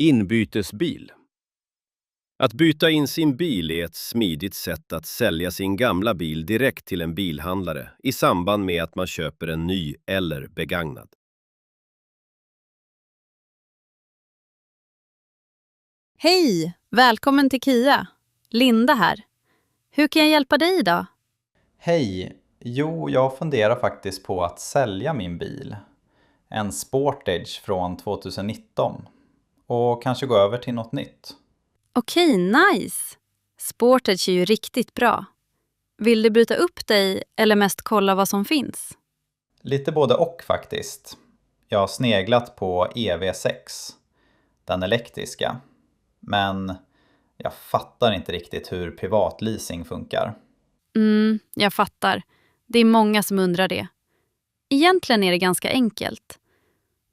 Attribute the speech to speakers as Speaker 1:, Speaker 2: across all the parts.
Speaker 1: Inbytesbil. Att byta in sin bil är ett smidigt sätt att sälja sin gamla bil direkt till en bilhandlare i samband med att man köper en ny eller begagnad.
Speaker 2: Hej! Välkommen till Kia. Linda här. Hur kan jag hjälpa dig idag?
Speaker 3: Hej! Jo, jag funderar faktiskt på att sälja min bil. En Sportage från 2019. Och kanske gå över till något nytt.
Speaker 2: Okej, nice! Sportage är ju riktigt bra. Vill du bryta upp dig eller mest kolla vad som finns?
Speaker 3: Lite både och faktiskt. Jag har sneglat på EV6. Den elektriska. Men jag fattar inte riktigt hur privatleasing funkar.
Speaker 2: Jag fattar. Det är många som undrar det. Egentligen är det ganska enkelt.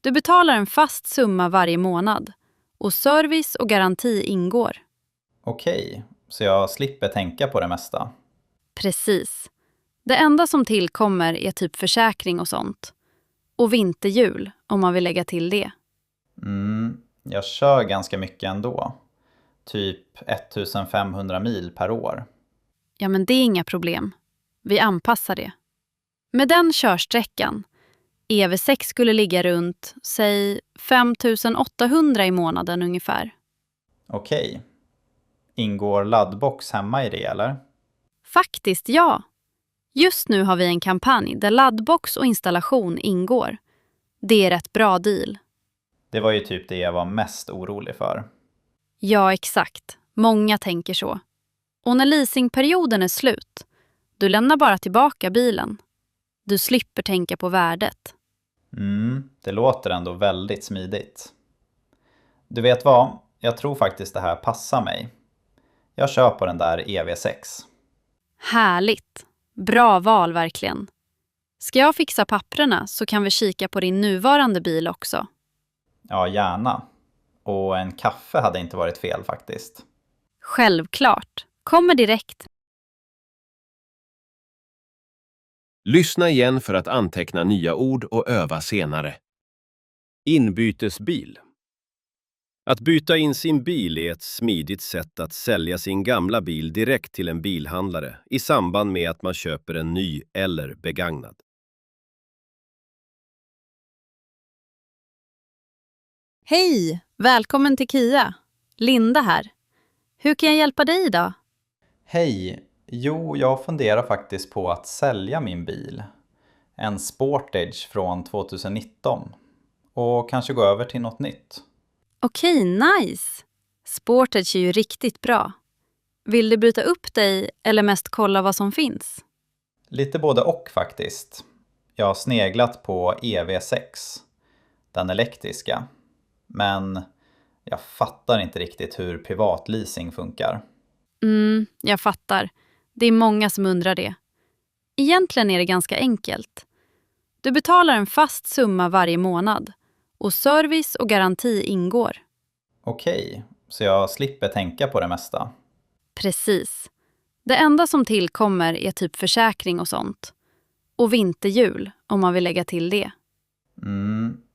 Speaker 2: Du betalar en fast summa varje månad och service och garanti ingår.
Speaker 3: Okej, så jag slipper tänka på det mesta.
Speaker 2: Precis. Det enda som tillkommer är typ försäkring och sånt. Och vinterhjul om man vill lägga till det.
Speaker 3: Jag kör ganska mycket ändå. Typ 1500 mil per år.
Speaker 2: Ja, men det är inga problem. Vi anpassar det. Med den körsträckan, EV6 skulle ligga runt, säg 5800 i månaden ungefär.
Speaker 3: Okej. Ingår laddbox hemma i det eller?
Speaker 2: Faktiskt ja. Just nu har vi en kampanj där laddbox och installation ingår. Det är rätt bra deal.
Speaker 3: Det var ju typ det jag var mest orolig för.
Speaker 2: Ja, exakt. Många tänker så. Och när leasingperioden är slut, du lämnar bara tillbaka bilen. Du slipper tänka på värdet.
Speaker 3: Det låter ändå väldigt smidigt. Du vet vad? Jag tror faktiskt det här passar mig. Jag kör på den där EV6.
Speaker 2: Härligt. Bra val verkligen. Ska jag fixa papperna så kan vi kika på din nuvarande bil också.
Speaker 3: Ja, gärna. Och en kaffe hade inte varit fel faktiskt.
Speaker 2: Självklart. Kommer direkt.
Speaker 1: Lyssna igen för att anteckna nya ord och öva senare. Inbytesbil. Att byta in sin bil är ett smidigt sätt att sälja sin gamla bil direkt till en bilhandlare i samband med att man köper en ny eller begagnad.
Speaker 2: Hej! Välkommen till Kia. Linda här. Hur kan jag hjälpa dig idag?
Speaker 3: Hej! Jo, jag funderar faktiskt på att sälja min bil. En Sportage från 2019. Och kanske gå över till något nytt.
Speaker 2: Okej, nice! Sportage är ju riktigt bra. Vill du bryta upp dig eller mest kolla vad som finns?
Speaker 3: Lite både och faktiskt. Jag har sneglat på EV6. Den elektriska. Men jag fattar inte riktigt hur privatleasing funkar.
Speaker 2: Jag fattar. Det är många som undrar det. Egentligen är det ganska enkelt. Du betalar en fast summa varje månad och service och garanti ingår.
Speaker 3: Okej, så jag slipper tänka på det mesta.
Speaker 2: Precis. Det enda som tillkommer är typ försäkring och sånt. Och vinterhjul om man vill lägga till det.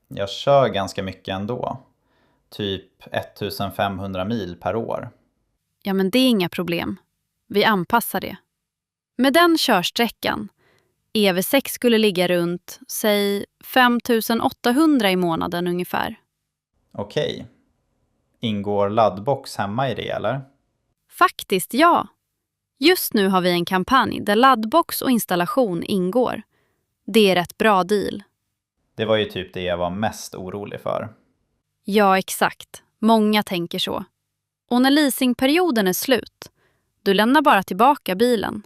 Speaker 3: Jag kör ganska mycket ändå. Typ 1500 mil per år.
Speaker 2: Ja, men det är inga problem. Vi anpassar det. Med den körsträckan, EV6 skulle ligga runt, säg 5800 i månaden ungefär.
Speaker 3: Okej. Ingår laddbox hemma i det eller?
Speaker 2: Faktiskt ja. Just nu har vi en kampanj där laddbox och installation ingår. Det är rätt bra deal.
Speaker 3: Det var ju typ det jag var mest orolig för.
Speaker 2: Ja, exakt. Många tänker så. Och när leasingperioden är slut, du lämnar bara tillbaka bilen.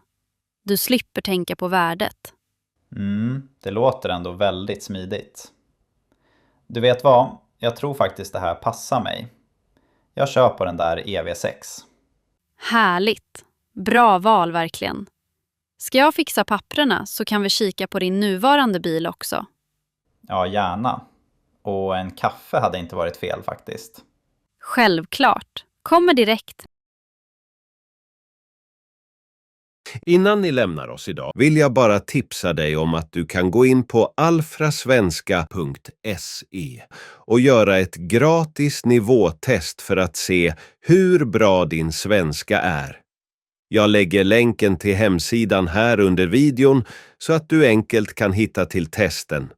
Speaker 2: Du slipper tänka på värdet.
Speaker 3: Det låter ändå väldigt smidigt. Du vet vad? Jag tror faktiskt det här passar mig. Jag kör på den där EV6.
Speaker 2: Härligt. Bra val verkligen. Ska jag fixa papperna så kan vi kika på din nuvarande bil också.
Speaker 3: Ja, gärna. Och en kaffe hade inte varit fel faktiskt.
Speaker 2: Självklart. Kommer direkt.
Speaker 1: Innan ni lämnar oss idag vill jag bara tipsa dig om att du kan gå in på alfrasvenska.se och göra ett gratis nivåtest för att se hur bra din svenska är. Jag lägger länken till hemsidan här under videon så att du enkelt kan hitta till testen.